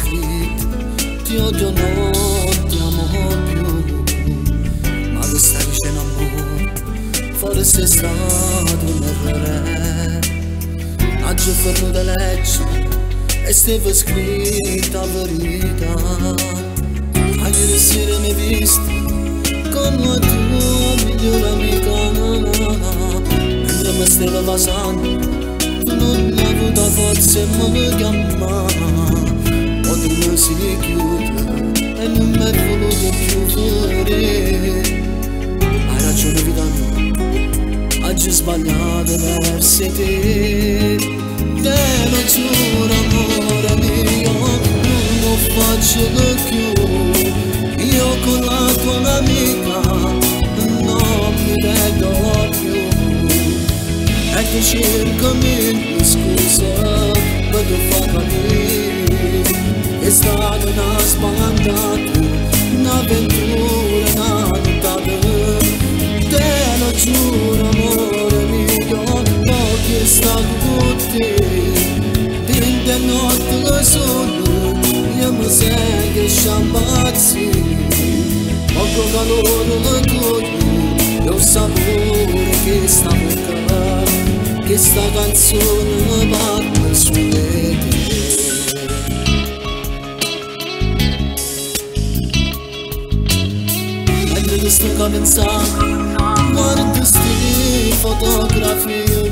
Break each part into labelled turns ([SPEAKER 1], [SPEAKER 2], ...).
[SPEAKER 1] scritto, ti odio, non ti amo più. Ma questa dice in amore, forse è stato un errore. Oggi fermo da legge e stava scritta verità. A ieri sera mi hai visto con la tua migliore amica. Mentre mi stava passando non ho avuto forza e mi chiamava. Quando mi si chiude e non mi è voluto chiudere. Hai ragione vita mia, oggi sbagliato verso te. Te lo giuro amore mio, non lo faccio più. Io con la tua amica non mi vedo più. E tu cercami scusa per far capire. È stata una spaventata, un'avventura, una nottata. Te lo giuro amore mio, voglio stare con te. Dinte notte lo sole, io mi sento sciambazzi. Poco calore lo togli, lo sapore che sta bocca, che sta canzone mi parla sulle te. Mentre ti sto a pensare, guarda sti fotografie,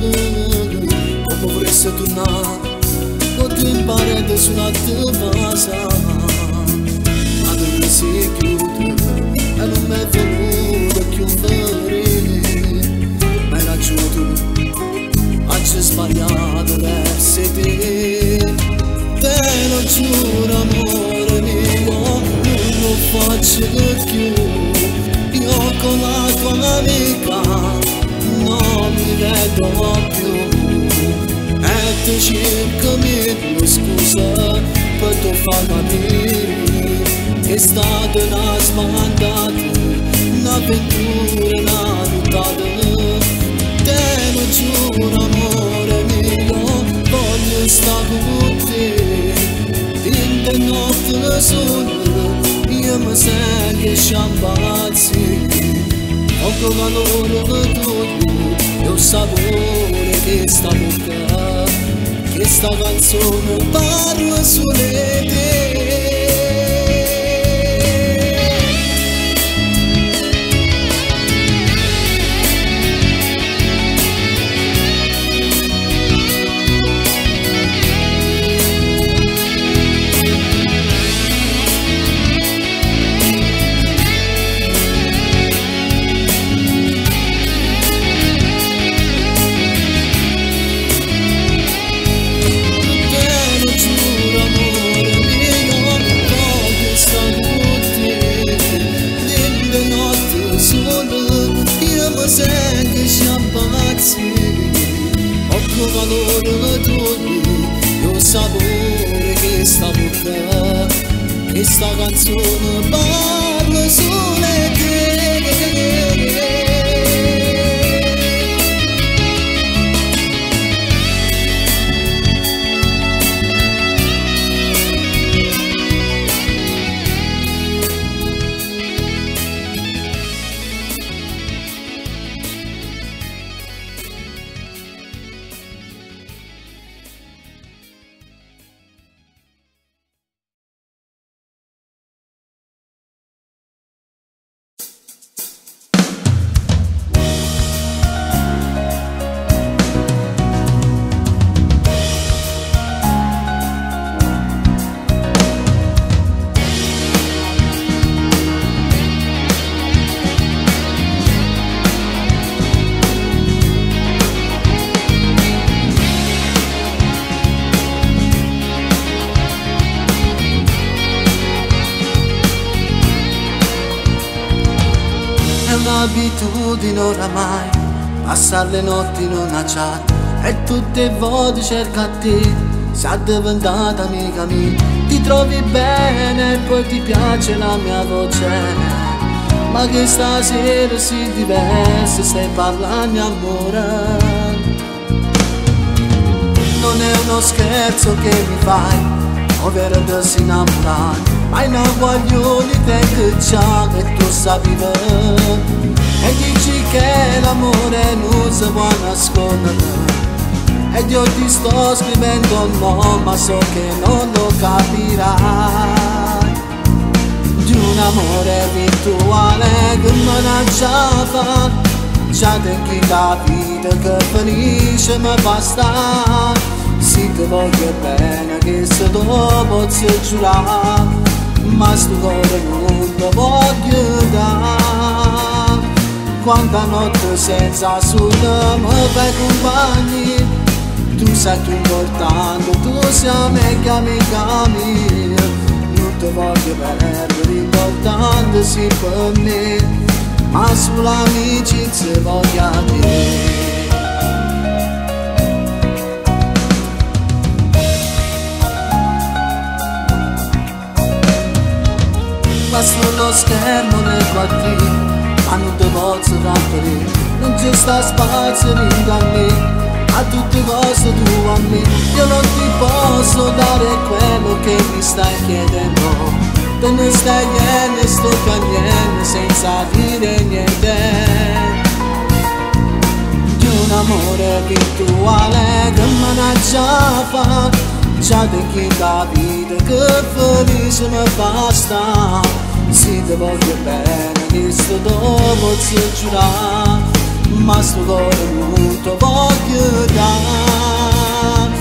[SPEAKER 1] come vorresti tornare, con te in parete sulla tua casa. Ma dove si chiude e non mi è voluto chiudere. Ma hai ragione tu, oggi sbagliato verso te. Te lo giuro amore mio, non lo faccio più. Io con la tua amica non mi vedo più. E tu cercami scusa per tu far capire che è stata una smandata, un'avventura, una nottata. Te lo giuro amore mio, voglio stare con te. Dinte notte lo sole, io mi sento sciambazzi. Poco calore lo togli, lo sapore che sta bocca, che sta canzone parla sulle te. Poco valore lo togli, lo sapore che sta bocca, che sta canzone parla sulle te. Un'abitudine oramai, passare le notti in una chat e tutte le volte cerca a te. Sei diventata amica mia, ti trovi bene e poi ti piace la mia voce. Ma che stasera si diversa, stai parlando amore. Non è uno scherzo che mi fai, ovvero di si innamorare, ma non voglio di te che già che tu sapevi. E dici che l'amore non si può nascondere, ed io ti sto scrivendo no, ma so che non lo capirai. Di un amore virtuale che me l'ha già fatto, già tengo la vita che finisce ma basta. Se ti voglio bene che se dopo ti giurare, ma sto cuore non ti voglio dare. Quanta notte senza sole mi fai compagni, tu sai che importante, tu sei meglio amica mia. Non ti voglio perdere, importante sì per me, ma sull'amicizia voglio avere. Ma sullo schermo nel quadrino, ma non ti posso rapire, non ci sta spazio in a me. A tutte cose tu a me, io non ti posso dare quello che mi stai chiedendo. Te ne stai niente, sto cagnendo senza dire niente. Di un amore virtuale che me l'ha già fatto, già di chi la vita che felice mi basta. Se ti voglio bene, che sto dopo ti giurare, ma sto cuore non ti voglio dare.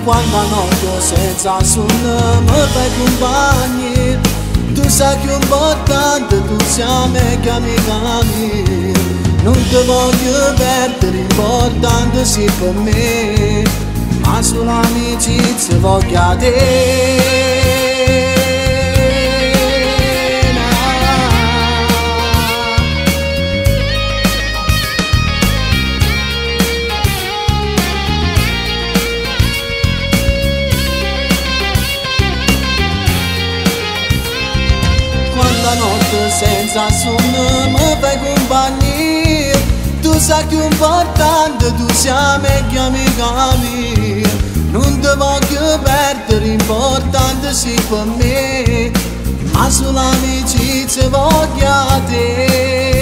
[SPEAKER 1] Quando notte senza sonno mi fai compagni, tu sai che è importante, tu sei meglio amica mia. Non ti voglio perdere, importante sì per me, ma sull'amicizia voglio a te. Notte senza sonno mi fai compagnia, tu sai che è importante, tu sei meglio amica mia. Non ti voglio perdere, importante sì per me, ma sull'amicizia voglio a te.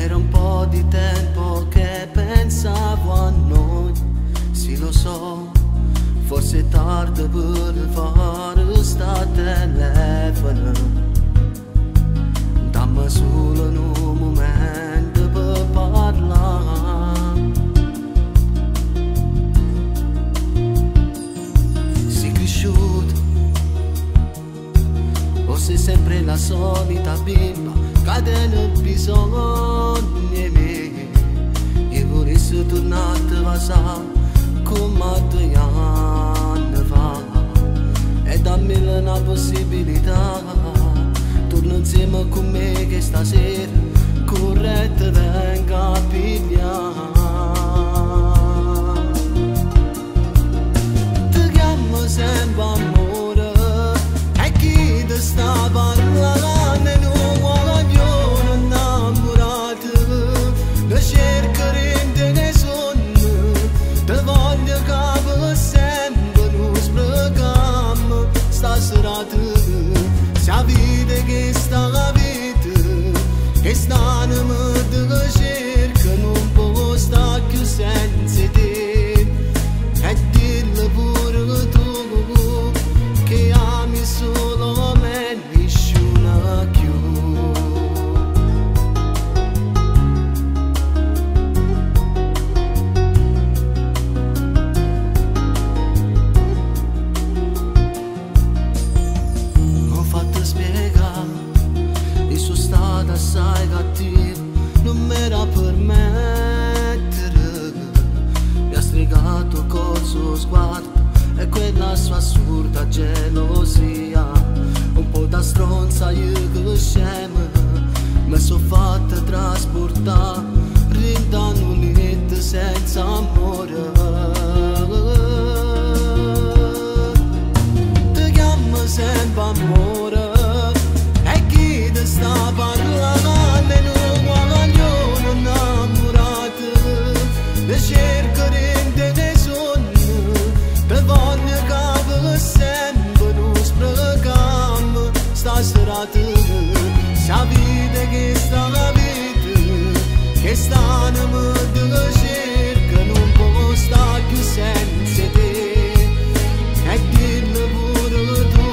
[SPEAKER 1] Era un po' di tempo che pensavo a noi, sì lo so, forse è tardi per fare sta telefono. Dammi solo un momento per parlare. Sei cresciuto, o sei sempre la solita bimba che tiene bisogno di me. Io vorrei tornare a passare come 2 anni fa, e dammi una possibilità. Torna insieme con me che stasera correte venga a pigliare. Ti chiamo sempre amore, e chi ti sta parlando? Cercheremo nei sogni, ti voglio che per sempre non sprechiamo sta serata. Sia vita che sta vita, che stanno di cerca non può stare più senza te. E dillo pure tu che ami solo me. e quella sua assurda gelosia. Un po' da stronza io che scema, mi so fatta trasportare rintano niente senza amore. Ti chiamo sempre amore e chi ti sta parlando non voglio innamorare. Ti cerco dentro dei sogni, ti voglio che sempre non sprechiamo sta serata. Sa vita che sta la vita, che stanno me la cerca, non può stare più senza te. E dillo pure tu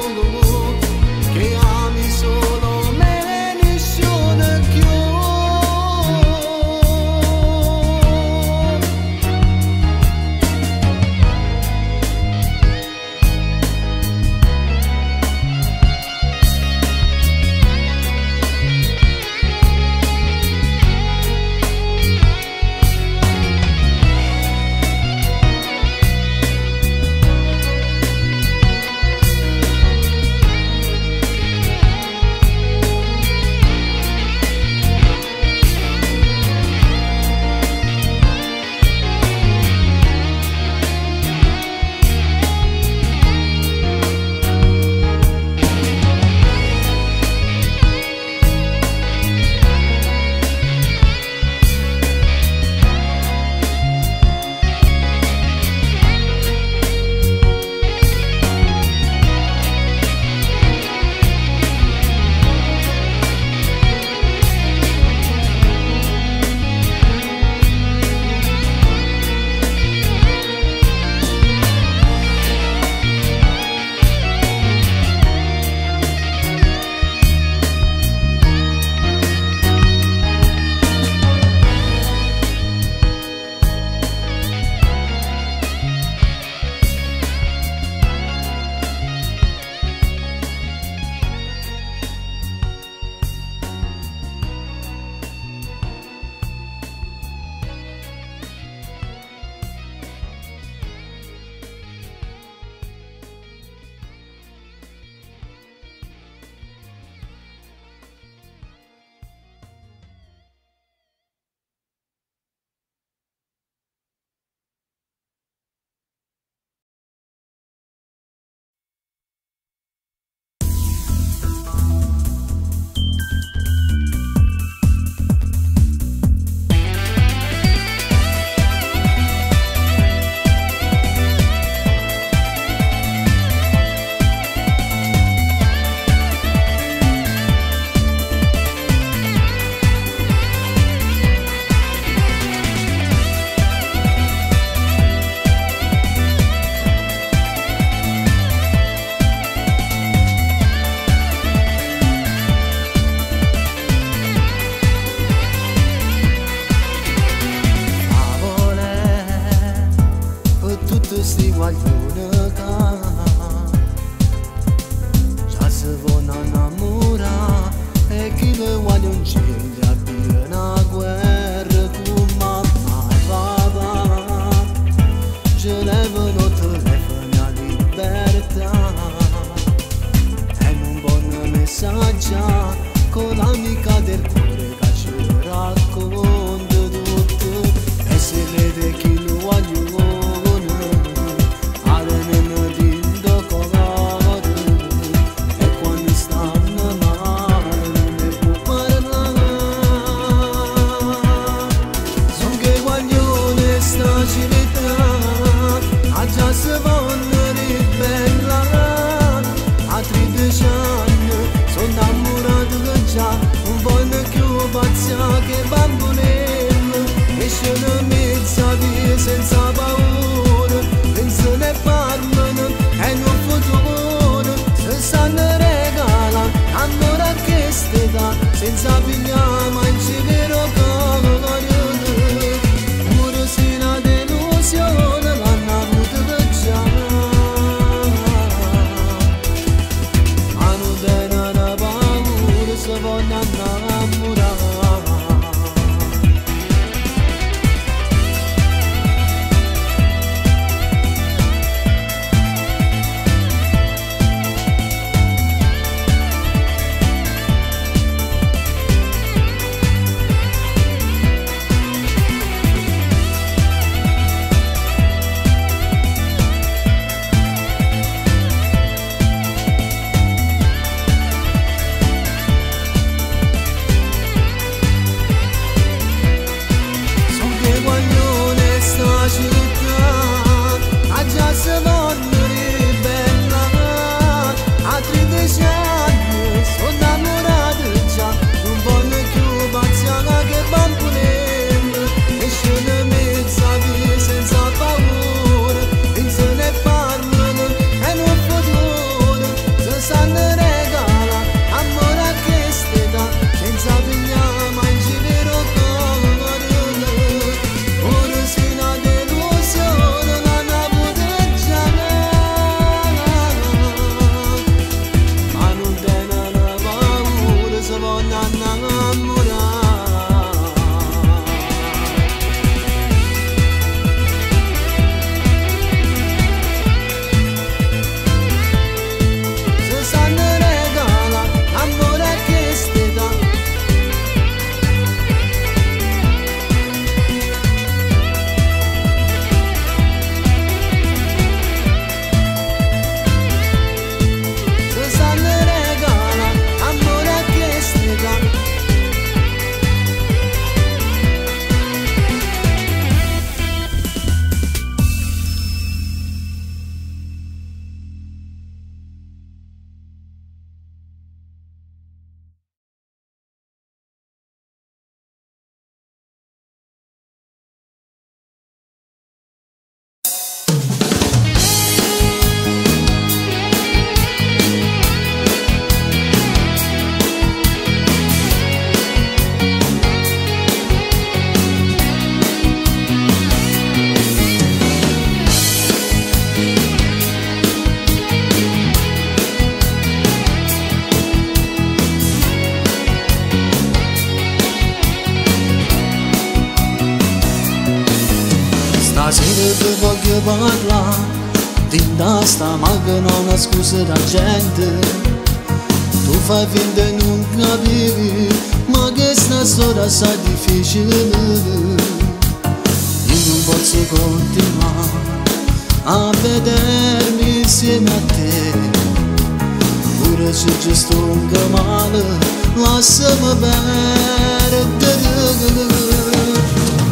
[SPEAKER 1] che ami solo me e nessuno più. Sti guaglione già si vuole innamorare e chi le vuole un cielo abbia una guerra con mamma e papà. Ci levano telefoni a libertà e un buon messaggio con l'amica del cuore che ci racconta tutto. E se vede chi lo voglio già si vuole ribellare a 13 anni, sono innamorato già, non voglio più pazzia che bambonello, esce una mezza via senza paura, pensano e parlano e non futuro, se sanno regala, allora che stata, senza pigliare ma in vero cuore, pure se una delusione. voglio parlare di sta ma che non ha scusa la gente. Tu fai finta di non capire, ma che sta storia sa difficile. Io non posso continuare a vedermi insieme a te, pure se ci sto anche male, lasciami perdere.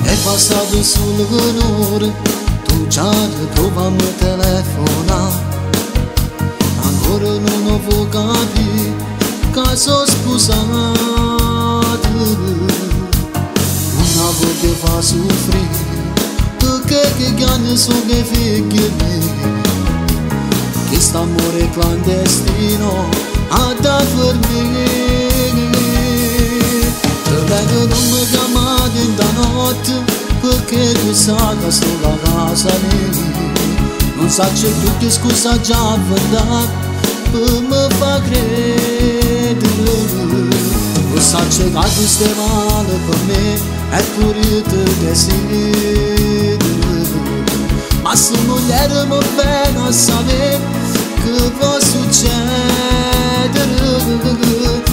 [SPEAKER 1] È passato solo un'ora, tu già ritroviamo il telefono, ancora non ho capito che sono sposato. Una volta fa soffrire, perché che anni sono che figli miei, che st'amore clandestino ha da dormire. Te vedo non mi chiamate in da notte, perché tu sai che sto a casa mia. Non sa c'è più che scusa già verdad per me fa credere. Non sa c'è che tu stai male per me e pure te desideri. Ma se mulher mi bene a sapere che può succedere.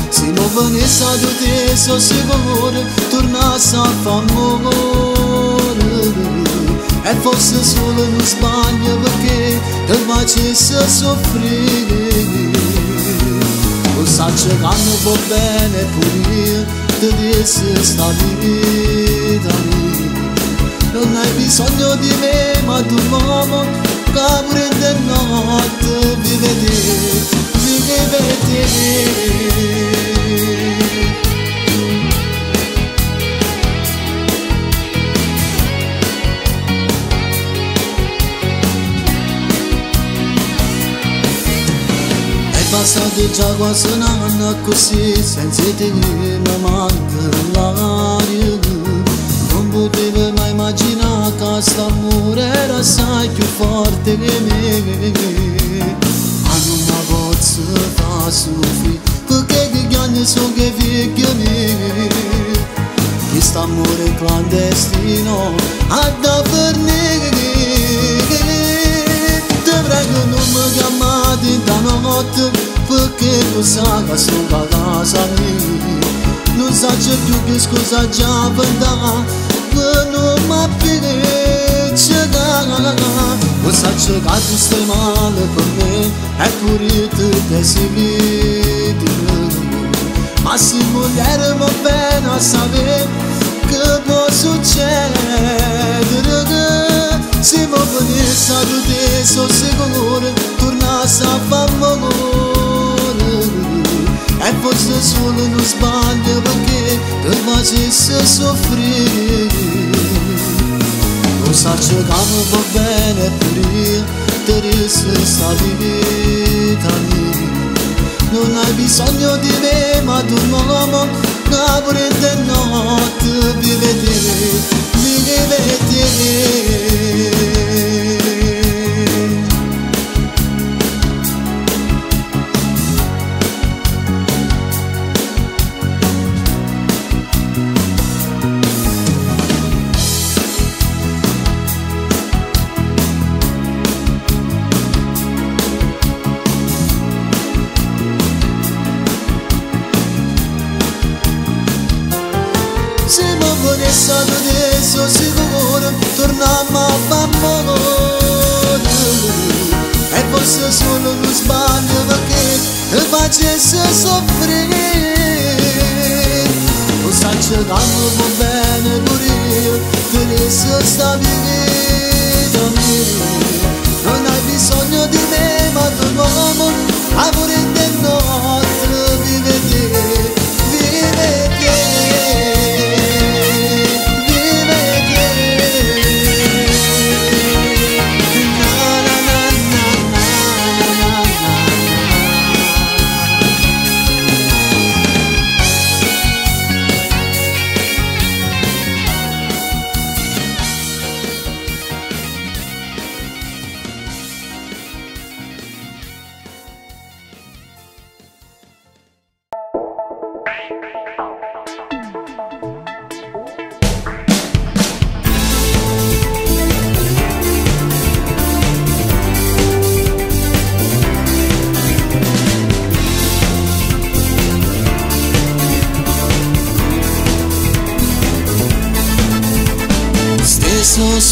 [SPEAKER 1] Se non venisse da te sono sicuro tornasse a fare amore. E fosse solo uno sbaglio perché ti facesse soffrire. Lo saccio che non va bene pure io ti disse sta vita mia. Non hai bisogno di me ma tu uomo che pure di notte vive te. È passato già quasi un anno così, senza te mi manca l'aria. Non potevo mai immaginare che st'amore era assai più forte che me. Ma non mi posso far soffrire, perché che anni sono che figli miei, che st'amore clandestino ha da fornire. Te prego non mi chiamate da notte, perché tu sai che sto a casa mia. Non sa c'è più che scusa già per dare, che non mi piace. Non sa c'è che tu stai male per me e pure te desideri. Ma se mulher mi bene a sapere che può succedere. Se mi venisse da te sono sicuro tornasse a fare amore. E forse solo uno sbaglio perché ti facesse soffrire. Lo saccio che mi va bene pure io ti disse sta vita mia. Non hai bisogno di me ma tu uomo che pure di notte vive te. Se mi venisse da te sono sicuro torniamo a fare amore. E forse solo uno sbaglio perché ti facesse soffrire. Lo saccio che non va bene pure io ti disse sta vita mia. Non hai bisogno di me ma tu uomo amore di notte vive te.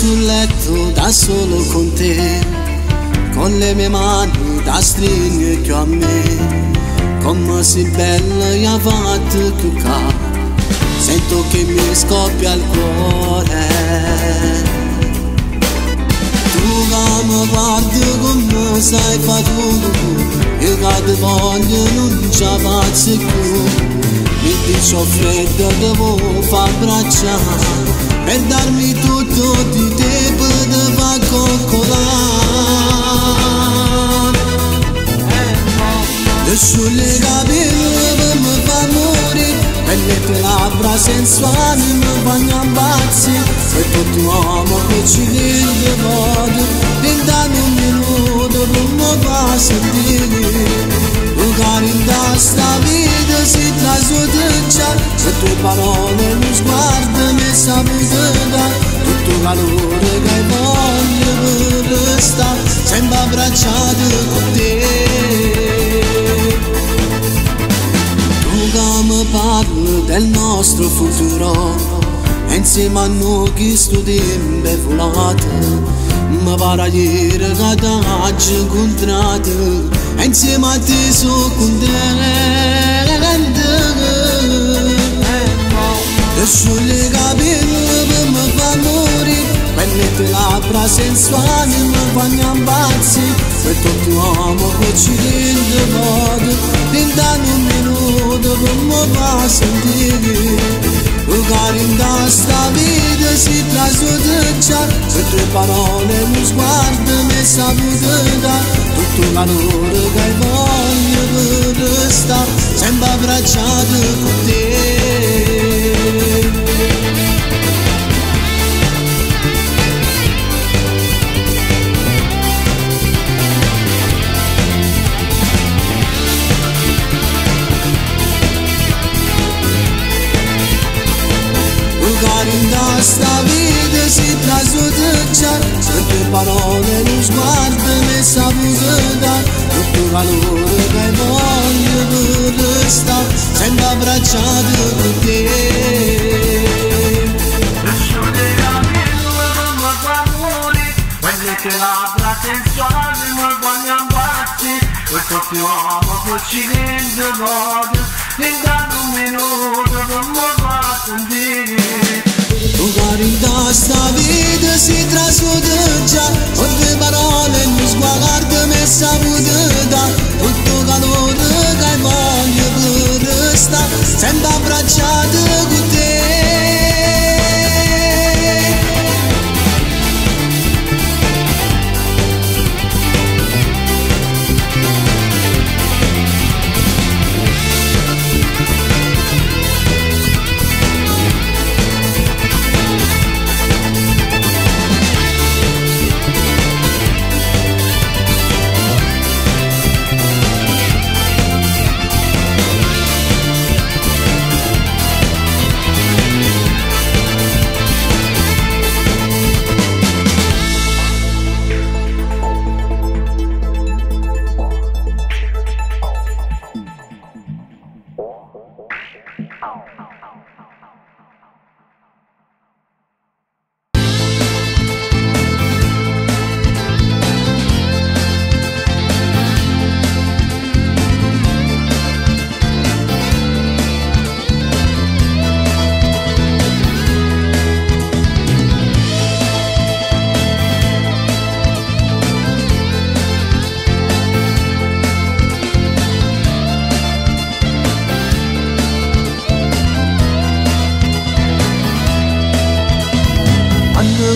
[SPEAKER 1] sul letto da solo con te, con le mie mani da stringere più a me. Come sei bella e ha fatto cuccare, sento che mi scoppia il cuore. Tu che mi guardi come sai fa tu, io che ti voglio non ci faccio più. Mi dici ho freddo, devo far braccia per darmi tutto di te, per far coccolare. E sulle capille mi fa morire, e le tue labbra sensuali mi fanno impazzire. E tutti uomo che ci vede voglio, tentando un minuto per mi fa sentire. Lugar in sta vita si trasudiccia, le tue parole, lo sguardo mi saputa, tutto il calore che voglio per restare sempre abbracciato con te. Tu che mi parli del nostro futuro, e insieme a noi che studiamo bevolate, mi pare ieri che ti ho incontrato, e insieme a te sono contenta. E sulle capille mi fa morire, quelle tue labbra sensuali mi fanno impazzire. E tutti uomo che ci rende modo, tentando un minuto per mi fa sentire. Lugar in sta vita si trasudiccia, le tue parole, lo sguardo mi saputa, tutto il calore che voglio per restare sempre abbracciato con te. In sta vita si trasudiccia, le tue parole, lo sguardo mi saputa, tutto il calore che voglio per restare sempre abbracciato con te.
[SPEAKER 2] Lasciate la mia mi fa morire, quelle che labbra sensuali mi fanno impazzire. E tutti uomo che ci rende voglio, tentando un minuto per mi fa sentire.
[SPEAKER 1] Lugar in sta vita si trasudiccia, con tue parole, lo sguardo mi saputa, tutto calore che voglio per restare sempre abbracciato con te.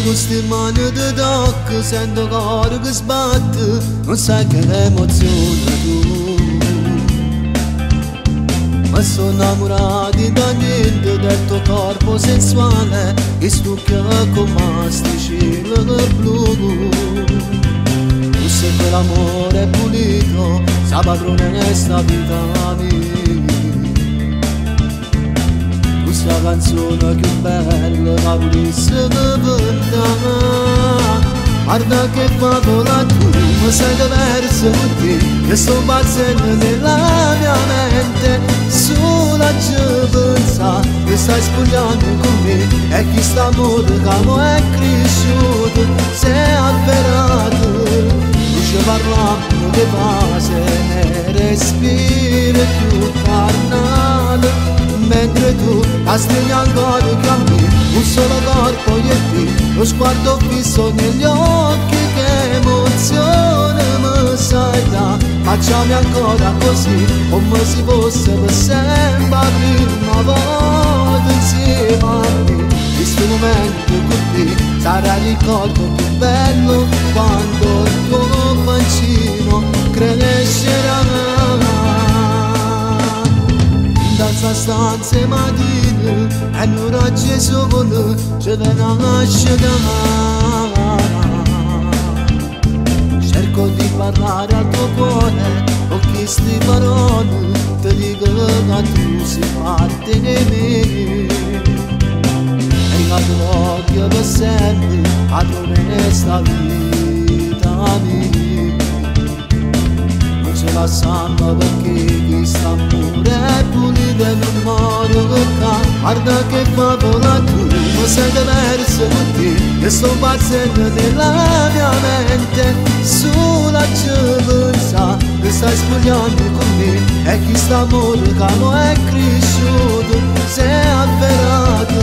[SPEAKER 1] Queste mani di tocco, sento cuore che sbatte, non sai che emozione tu. Ma sono innamorato da niente del tuo corpo sensuale, che stucca come sti cieli blu. Tu sei quell'amore pulito, sa padrone di sta vita mia. La canzone più bella che volesse cantare, guarda che favola tu, mi sei diverso con te, che sto bazzendo nella mia mente, solo a ci pensa che stai spogliando con me, e chi sta amore che mo è cresciuto, sei avverato, non ci parliamo di base, ne respiri più carnale, mentre tu stringi ancora che a me, un solo corpo io e te, lo sguardo fisso negli occhi, che emozione mi sai da, facciamo ancora così, come si fosse per sempre la prima volta insieme a me, questo momento con te sarà il ricordo più bello, quando il tuo bambino crescerà. Da sta stanza mattina e l'ora Gesù vuole ci viene a nascere. Cerco di parlare al tuo cuore con queste parole, ti dico che tu sei parte di me. E la tua occhio per sempre a trovare sta vita mia. Non ce la sanno perché questo amore è pulito e non muore che ca. Guarda che favola tu, mi sei diverso con te, che sto bazzendo nella mia mente, solo a ci pensa che stai spogliando con me, e chi sta amore che mo è cresciuto, sei avverato,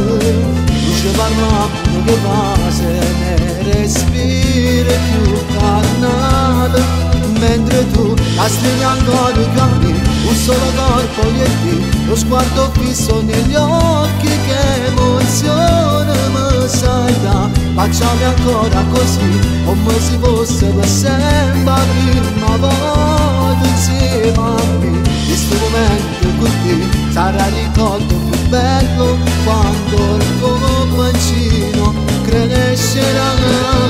[SPEAKER 1] non ci parliamo che base, ne respiri più carnale, mentre tu la stringi ancora che a me, un solo corpo io e te, lo sguardo fisso negli occhi, che emozione mi sai da, facciamo ancora così, come si fosse per sempre la prima volta insieme a me, questo momento con te sarà il ricordo più bello, quando il tuo bambino crescerà.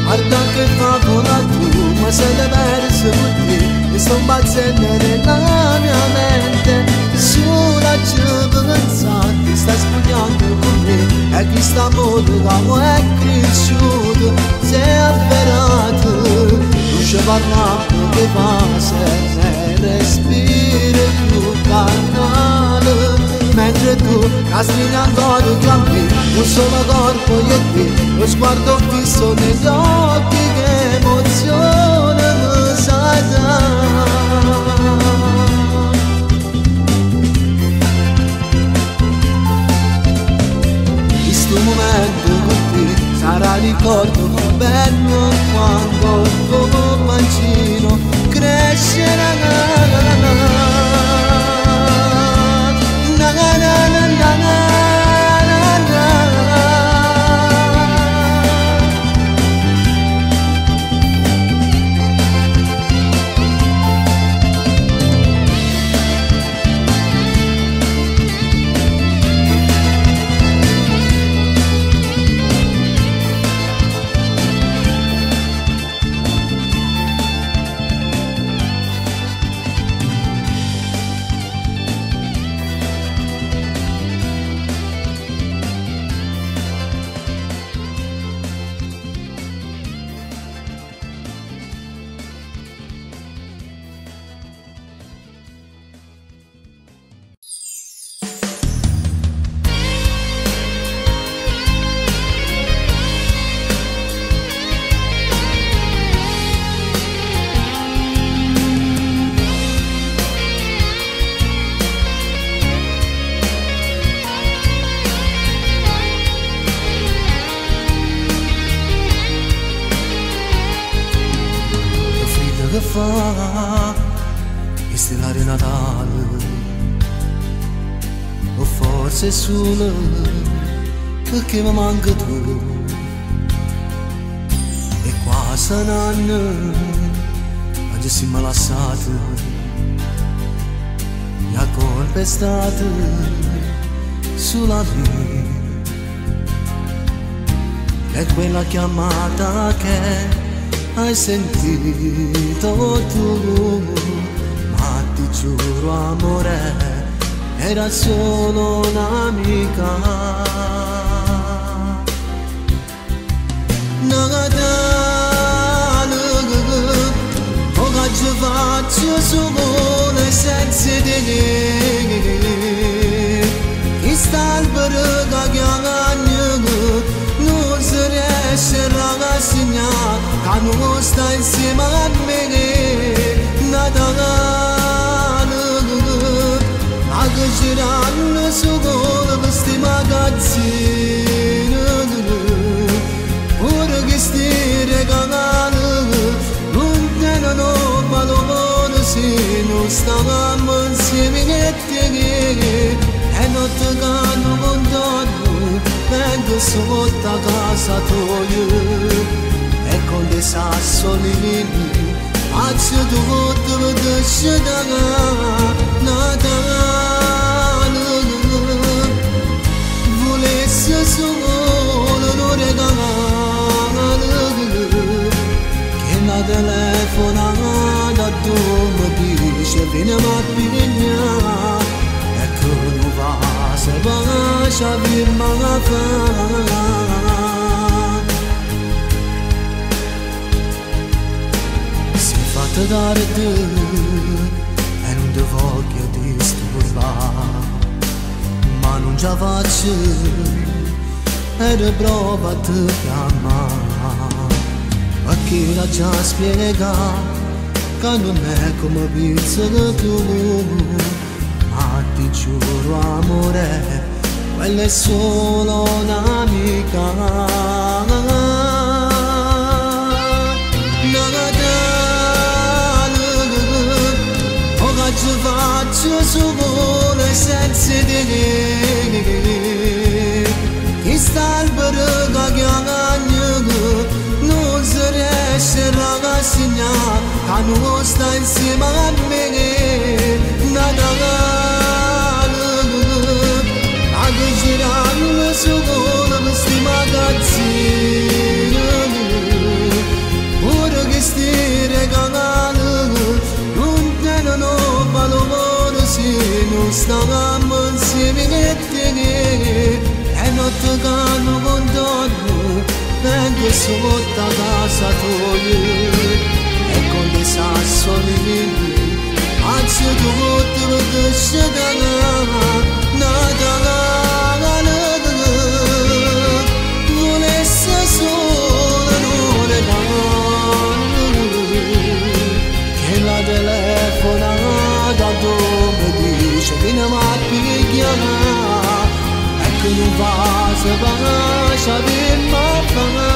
[SPEAKER 1] Guarda che favola tu, ma sei diverso con te, e sto bazzendo nella mia mente, sola ci pensate, stai spogliando con me, e chi sta amore che mo è cresciuto, sei avverato, non ci parliamo che base, ne respiri più carnale, mentre tu la stringi ancora che a me, un solo corpo io e te, lo sguardo fisso negli occhi, che emozione mi sai dare. Questo momento con te sarà ricordo più bello, quando il tuo bambino crescerà. Che fa e stellare Natale, o forse è solo perché mi manca tu, e quasi un anno oggi siamo lasciati, La colpa è stata sulla mia, è quella chiamata che hai sentito tu, ma ti giuro amore, era solo un'amica. Oggi faccio solo senza di te, chi sta al periodo che non si riesce a rassegnare, che non sta insieme a me. Natale, a che girano solo questi magazzini, pure che sti regalano non valore se non stavamo insieme e te, e notte che non contorno vengo sotto a casa tua, e con dei sassolini faccio tutto per te Natale, volesse solo non regalare la telefonata tu mi dice vieni a pigliare, e che non va se lascia firma la fa. Si è fatta dare te e non ti voglio disturbare, ma non ce la faccio e riprovo a te chiamare. Ma chi l'ha già spiegato che non è come pensi tu, ma ti giuro amore, quella è solo un'amica. Natale, oggi faccio solo senza di te, chi sta al periodo che non si riesce a rassegnare, che non sta insieme a me. Natale, a che girano solo questi magazzini, pure che sti regalano non tengono valore se non stavamo insieme e te, e notte che non contorno vengo sotto a casa tua, e con dei sassolini faccio tutto per te Natale, volesse solo non regalare, che la telefonata tu mi dice vieni a pigliare, e che non va se lascia firma.